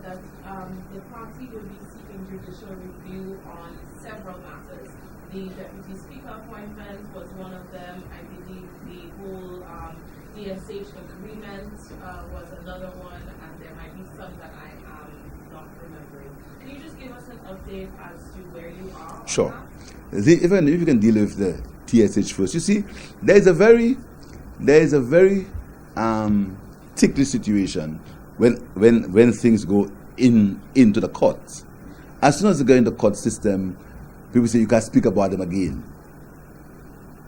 that the party will be seeking judicial review on several matters. The Deputy Speaker appointment was one of them. I believe the whole DSH agreement was another one, and there might be some that I am not remembering. Can you just give us an update as to where you are? Sure. If you can deal with the TSH first. You see, there is a very ticklish situation when things go into the courts. As soon as they go in the court system, people say you can't speak about them again.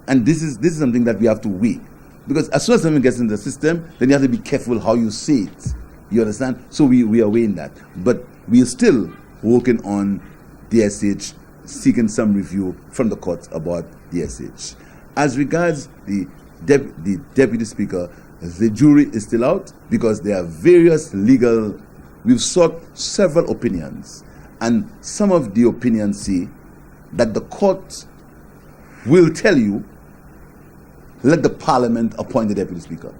And this is something that we have to weigh. Because as soon as something gets in the system, then you have to be careful how you say it. You understand? So we are weighing that. But we are still working on DSH, seeking some review from the courts about DSH. As regards the Deputy Speaker, the jury is still out because there are various legal. We've sought several opinions, and some of the opinions say that the court will tell you, let the Parliament appoint the Deputy Speaker.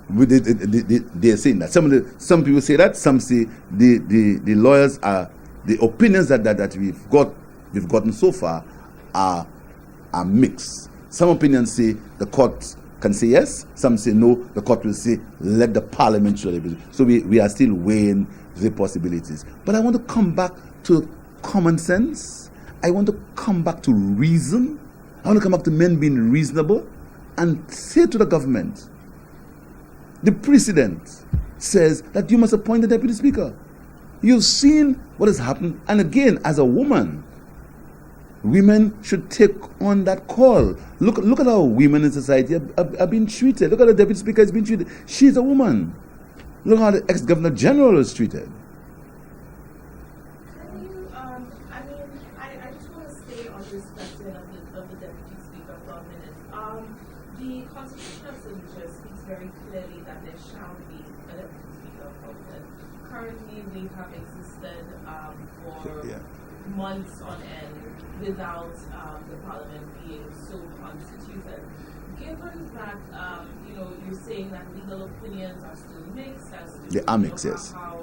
They're saying that. Some people say that. Some say the lawyers are, the opinions that we've gotten so far are mixed. Some opinions say the court can say yes. Some say no. The court will say let the Parliament show the. So we are still weighing the possibilities. But I want to come back to common sense. I want to come back to reason. I want to come back to men being reasonable and say to the government, the precedent says that you must appoint the Deputy Speaker. You've seen what has happened. And again, as a woman, women should take on that call. Look at how women in society are being treated. Look at how the Deputy Speaker is being treated. She's a woman. Look how the ex-Governor General is treated. I just want to stay on this question of the Deputy Speaker for a minute. The Constitution of St. Lucia speaks very clearly that there shall be a Deputy Speaker appointed. Currently, we have existed for months on end without the Parliament being so constituted. Given that you're saying that legal opinions are still mixed as to they are mixed, yes. how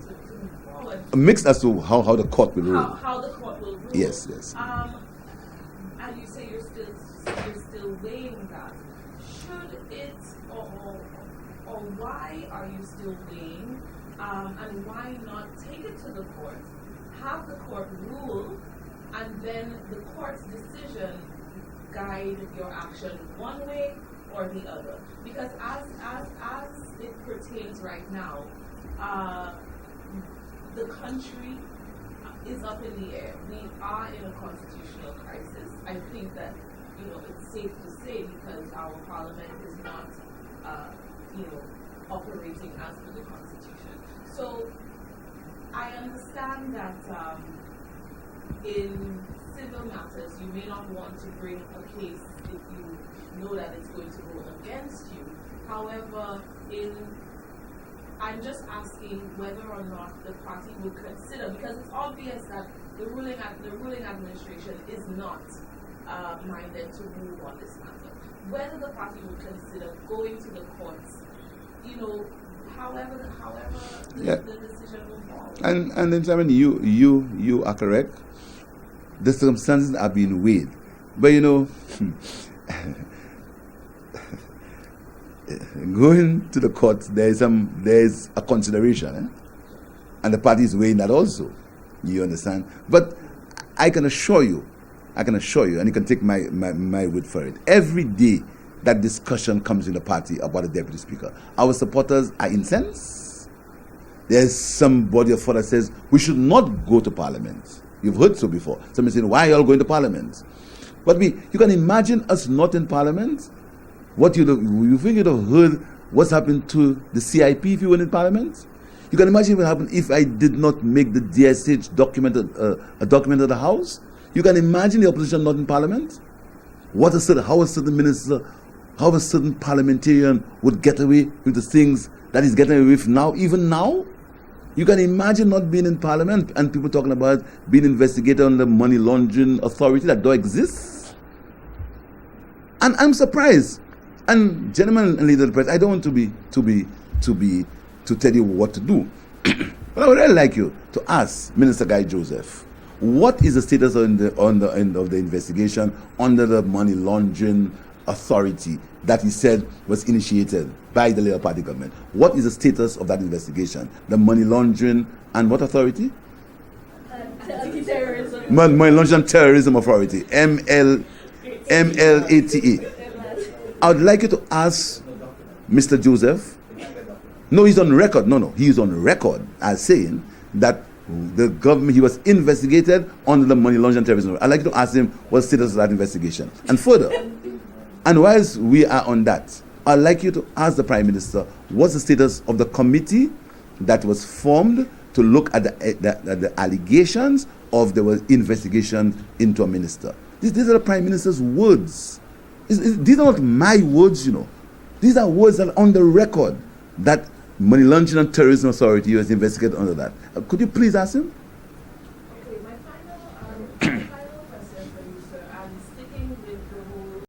to move forward. Mixed as to how the court will rule. How the court will rule. Yes. And you say you're still weighing that. Should it or why are you still weighing? And why not take it to the court, have the court rule, and then the court's decision guide your action one way or the other? Because as it pertains right now, the country is up in the air. We are in a constitutional crisis. I think that it's safe to say, because our parliament is not operating as per the Constitution. So I understand that in civil matters you may not want to bring a case if you know that it's going to go against you. However, I'm just asking whether or not the party would consider, because it's obvious that the ruling administration is not minded to move on this matter, whether the party would consider going to the courts, however the decision will fall. And then, Simon, you are correct. The circumstances are being weighed, but going to the courts, there is a consideration, and the party is weighing that also. You understand? But I can assure you, and you can take my word for it. Every day that discussion comes in the party about the Deputy Speaker, our supporters are incensed. There's somebody of that says we should not go to Parliament. You've heard so before. Somebody saying, why are you all going to Parliament? But you can imagine us not in Parliament. You think you'd have heard what's happened to the CIP if you were in Parliament? You can imagine what happened if I did not make the DSH document a document of the House. You can imagine the opposition not in Parliament. How a certain minister, how a certain parliamentarian would get away with the things that he's getting away with now, even now. You can imagine not being in Parliament and people talking about being investigated on the money laundering authority that don't exist. And I'm surprised. And gentlemen and leaders of the press, I don't want to be to tell you what to do. But I would really like you to ask Minister Guy Joseph, what is the status on the end of the investigation under the money laundering authority that he said was initiated by the Labour Party government? What is the status of that investigation? The money laundering and what authority? Terrorism. Money laundering terrorism authority, MLATE. I would like you to ask Mr. Joseph. No, he's on record. No, he is on record as saying that the government, he was investigated under the money laundering terrorism. I'd like you to ask him what the status of that investigation. And further, and whilst we are on that, I'd like you to ask the Prime Minister what's the status of the committee that was formed to look at the allegations of the investigation into a minister. These are the Prime Minister's words. These are not my words, you know. These are words that are on the record that Money Laundering and Terrorism Authority was investigated under that. Could you please ask him? Okay, my final